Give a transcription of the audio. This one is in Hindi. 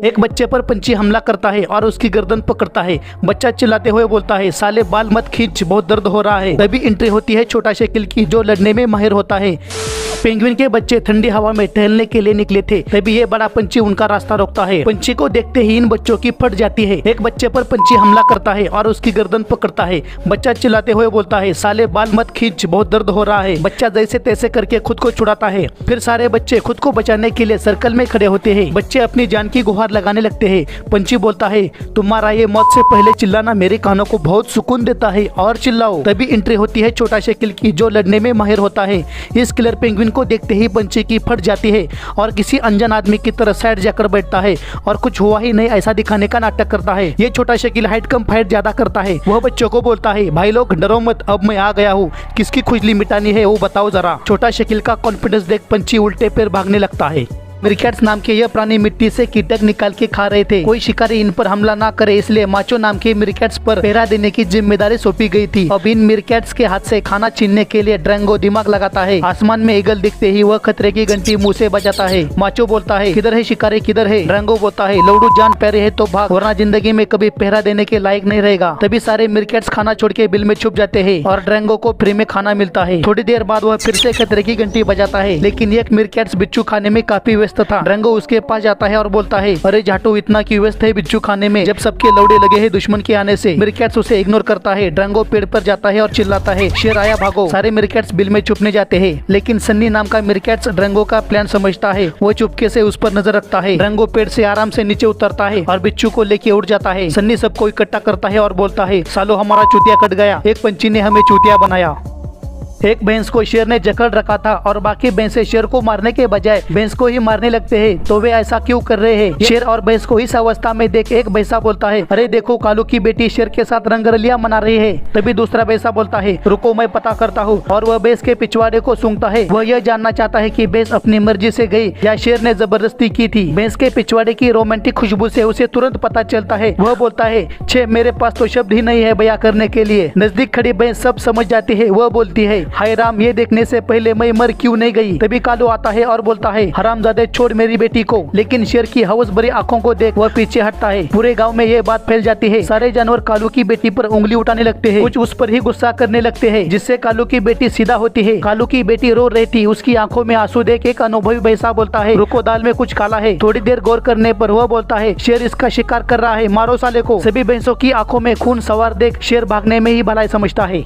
एक बच्चे पर पंछी हमला करता है और उसकी गर्दन पकड़ता है। बच्चा चिल्लाते हुए बोलता है, साले बाल मत खींच, बहुत दर्द हो रहा है। तभी एंट्री होती है छोटा शकील की, जो लड़ने में माहिर होता है। पेंगुइन के बच्चे ठंडी हवा में टहलने के लिए निकले थे, तभी ये बड़ा पंछी उनका रास्ता रोकता है। पंछी को देखते ही इन बच्चों की फट जाती है। एक बच्चे पर पंछी हमला करता है और उसकी गर्दन पकड़ता है। बच्चा चिल्लाते हुए बोलता है, साले बाल मत खींच, बहुत दर्द हो रहा है। बच्चा जैसे तैसे करके खुद को छुड़ाता है। फिर सारे बच्चे खुद को बचाने के लिए सर्कल में खड़े होते हैं। बच्चे अपनी जान की गुहार लगाने लगते हैं। पंछी बोलता है, तुम्हारा ये मौत से पहले चिल्लाना मेरे कानों को बहुत सुकून देता है, और चिल्लाओ। तभी एंट्री होती है छोटा शकील की, जो लड़ने में माहिर होता है। इस किलर पेंगुइन को देखते ही पंछी की फट जाती है और किसी अनजान आदमी की तरह साइड जाकर बैठता है और कुछ हुआ ही नहीं ऐसा दिखाने का नाटक करता है। ये छोटा शकील हाइट कम फाइट ज्यादा करता है। वह बच्चों को बोलता है, भाई लोग डरो मत, अब मैं आ गया हूँ, किसकी खुजली मिटानी है वो बताओ जरा। छोटा शकील का कॉन्फिडेंस देख पंछी उल्टे पैर भागने लगता है। मिरकैट्स नाम के यह प्राणी मिट्टी से कीटक निकाल के खा रहे थे। कोई शिकारी इन पर हमला ना करे, इसलिए माचो नाम के मिरकैट्स पर पहरा देने की जिम्मेदारी सौंपी गई थी। अब इन मिरकैट्स के हाथ से खाना छीनने के लिए ड्रैंगो दिमाग लगाता है। आसमान में ईगल दिखते ही वह खतरे की घंटी मुंह से बजाता है। माचो बोलता है, किधर है शिकारी, किधर है। ड्रैंगो बोलता है, लौड़ू जान प्यारे है तो भाग, वरना जिंदगी में कभी पहरा देने के लायक नहीं रहेगा। तभी सारे मिरकैट्स खाना छोड़ के बिल में छुप जाते हैं और ड्रैंगो को फ्री में खाना मिलता है। थोड़ी देर बाद वह फिर से खतरे की घंटी बजाता है, लेकिन एक मिरकैट्स बिच्छू खाने में काफी व्यस्त था। ड्रैंगो उसके पास जाता है और बोलता है, अरे जाटू इतना क्यों व्यस्त है बिच्छू खाने में, जब सबके लौड़े लगे हैं दुश्मन के आने से। मिरकैट्स उसे इग्नोर करता है। ड्रैंगो पेड़ पर जाता है और चिल्लाता है, शेर आया भागो। सारे मिरकैट्स बिल में छुपने जाते हैं, लेकिन सन्नी नाम का मिरकैट्स ड्रैंगो का प्लान समझता है। वो चुपके से उस पर नजर रखता है। ड्रैंगो पेड़ से आराम से नीचे उतरता है और बिच्छू को लेके उड़ जाता है। सन्नी सबको इकट्ठा करता है और बोलता है, सालो हमारा चूतिया कट गया, एक पंछी ने हमें चूतिया बनाया। एक भैंस को शेर ने जकड़ रखा था और बाकी भैंसे शेर को मारने के बजाय भैंस को ही मारने लगते हैं, तो वे ऐसा क्यों कर रहे हैं। शेर और भैंस को इस अवस्था में देख एक भैंसा बोलता है, अरे देखो कालू की बेटी शेर के साथ रंगरलिया मना रही है। तभी दूसरा भैंसा बोलता है, रुको मैं पता करता हूँ, और वह भैंस के पिछवाड़े को सूंघता है। वह यह जानना चाहता है कि भैंस अपनी मर्जी से गई या शेर ने जबरदस्ती की थी। भैंस के पिछवाड़े की रोमांटिक खुशबू से उसे तुरंत पता चलता है। वह बोलता है, छे मेरे पास तो शब्द ही नहीं है बयां करने के लिए। नजदीक खड़ी भैंस सब समझ जाती है। वह बोलती है, हाय राम, ये देखने से पहले मैं मर क्यों नहीं गई। तभी कालू आता है और बोलता है, हरामजादे छोड़ मेरी बेटी को। लेकिन शेर की हवस भरी आंखों को देख वह पीछे हटता है। पूरे गांव में ये बात फैल जाती है। सारे जानवर कालू की बेटी पर उंगली उठाने लगते हैं, कुछ उस पर ही गुस्सा करने लगते हैं, जिससे कालू की बेटी सीधा होती है। कालू की बेटी रो रही थी, उसकी आंखों में आंसू देख एक अनुभवी भैंसा बोलता है, रुको दाल में कुछ काला है। थोड़ी देर गौर करने पर वह बोलता है, शेर इसका शिकार कर रहा है, मारो साले को। सभी भैंसों की आंखों में खून सवार देख शेर भागने में ही भलाई समझता है।